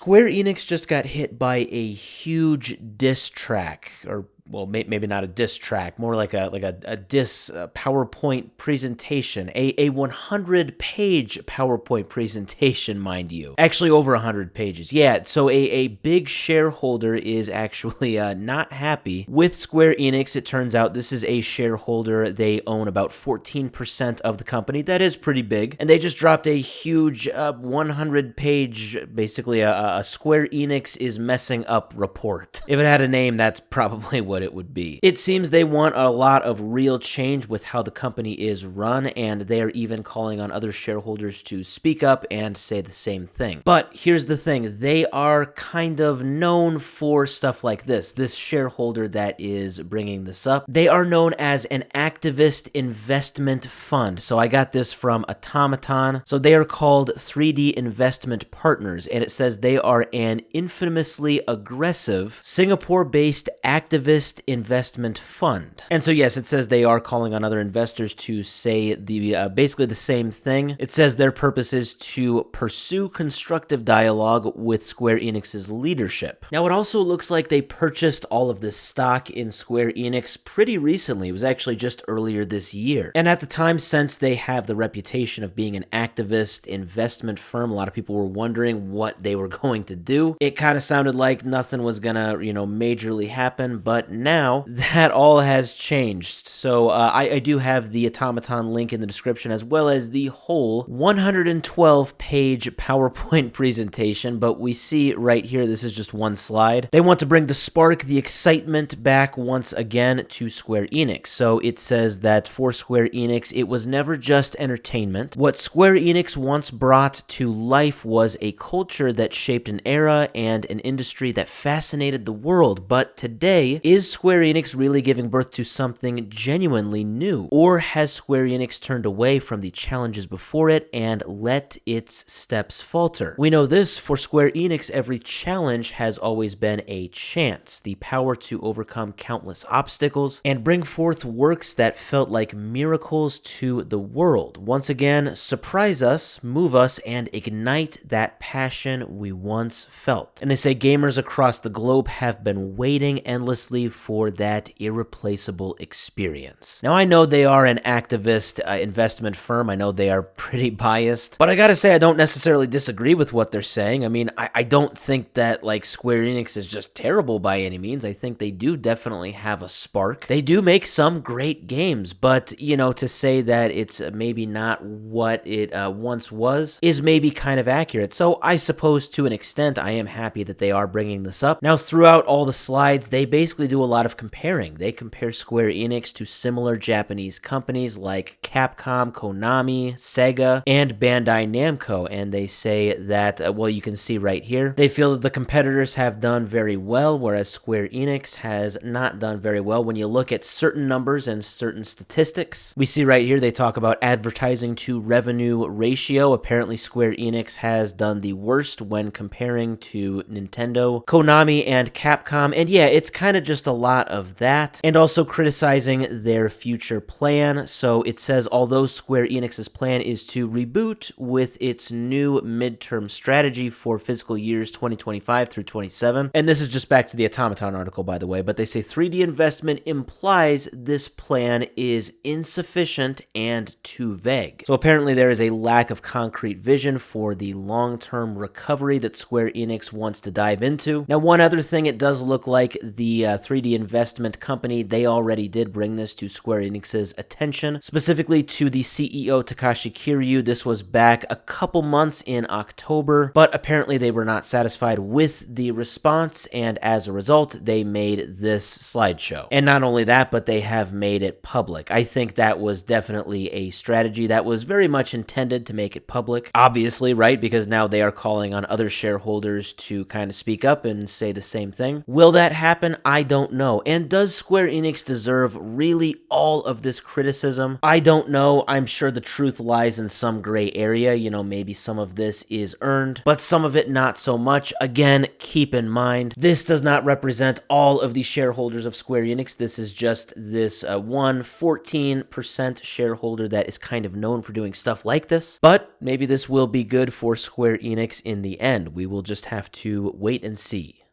Square Enix just got hit by a huge diss track, or well, maybe not a diss track, more like a diss PowerPoint presentation, a 100-page PowerPoint presentation, mind you. Actually, over 100 pages. Yeah, so a big shareholder is actually not happy with Square Enix. It turns out this is a shareholder. They own about 14% of the company. That is pretty big. And they just dropped a huge 100-page, basically a Square Enix is messing up report. If it had a name, that's probably what it would be. It seems they want a lot of real change with how the company is run, and they are even calling on other shareholders to speak up and say the same thing. But here's the thing, they are kind of known for stuff like this. This shareholder that is bringing this up, they are known as an activist investment fund. So I got this from Automaton. So they are called 3D Investment Partners, and it says they are an infamously aggressive Singapore-based activist investment fund. And so yes, it says they are calling on other investors to say the basically the same thing. It says their purpose is to pursue constructive dialogue with Square Enix's leadership. Now it also looks like they purchased all of this stock in Square Enix pretty recently. It was actually just earlier this year. And at the time, since they have the reputation of being an activist investment firm, a lot of people were wondering what they were going to do. It kind of sounded like nothing was gonna, majorly happen, but now that all has changed. So I do have the Automaton link in the description, as well as the whole 112-page PowerPoint presentation, but we see right here, this is just one slide. They want to bring the spark, the excitement back once again to Square Enix. So it says that for Square Enix, it was never just entertainment. What Square Enix once brought to life was a culture that shaped an era and an industry that fascinated the world. But today, is Square Enix really giving birth to something genuinely new? Or has Square Enix turned away from the challenges before it and let its steps falter? We know this, for Square Enix, every challenge has always been a chance, the power to overcome countless obstacles and bring forth works that felt like miracles to the world. Once again, surprise us, move us, and ignite that passion we once felt. And they say gamers across the globe have been waiting endlessly for that irreplaceable experience. Now, I know they are an activist investment firm. I know they are pretty biased, but I gotta say, I don't necessarily disagree with what they're saying. I mean, I don't think that, Square Enix is just terrible by any means. I think they do definitely have a spark. They do make some great games, but, to say that it's maybe not what it once was is maybe kind of accurate. So I suppose to an extent, I am happy that they are bringing this up. Now, throughout all the slides, they basically do a lot of comparing. They compare Square Enix to similar Japanese companies like Capcom, Konami, Sega, and Bandai Namco, and they say that, well, you can see right here, they feel that the competitors have done very well, whereas Square Enix has not done very well. When you look at certain numbers and certain statistics, we see right here they talk about advertising to revenue ratio. Apparently, Square Enix has done the worst when comparing to Nintendo, Konami, and Capcom, and yeah, it's kind of just a lot of that, and also criticizing their future plan. So it says, although Square Enix's plan is to reboot with its new midterm strategy for fiscal years 2025 through 27, and this is just back to the Automaton article, by the way, but they say 3D investment implies this plan is insufficient and too vague. So apparently there is a lack of concrete vision for the long-term recovery that Square Enix wants to dive into. Now, one other thing, it does look like the 3D investment company, they already did bring this to Square Enix's attention, specifically to the CEO Takashi Kiryu. This was back a couple months in October, but apparently they were not satisfied with the response, and as a result, they made this slideshow. And not only that, but they have made it public. I think that was definitely a strategy that was very much intended to make it public, obviously, right? Because now they are calling on other shareholders to kind of speak up and say the same thing. Will that happen? I don't don't know. And does Square Enix deserve really all of this criticism? I don't know. I'm sure the truth lies in some gray area. Maybe some of this is earned, but some of it not so much. Again, keep in mind, this does not represent all of the shareholders of Square Enix. This is just this 14% shareholder that is kind of known for doing stuff like this. But maybe this will be good for Square Enix in the end. We will just have to wait and see.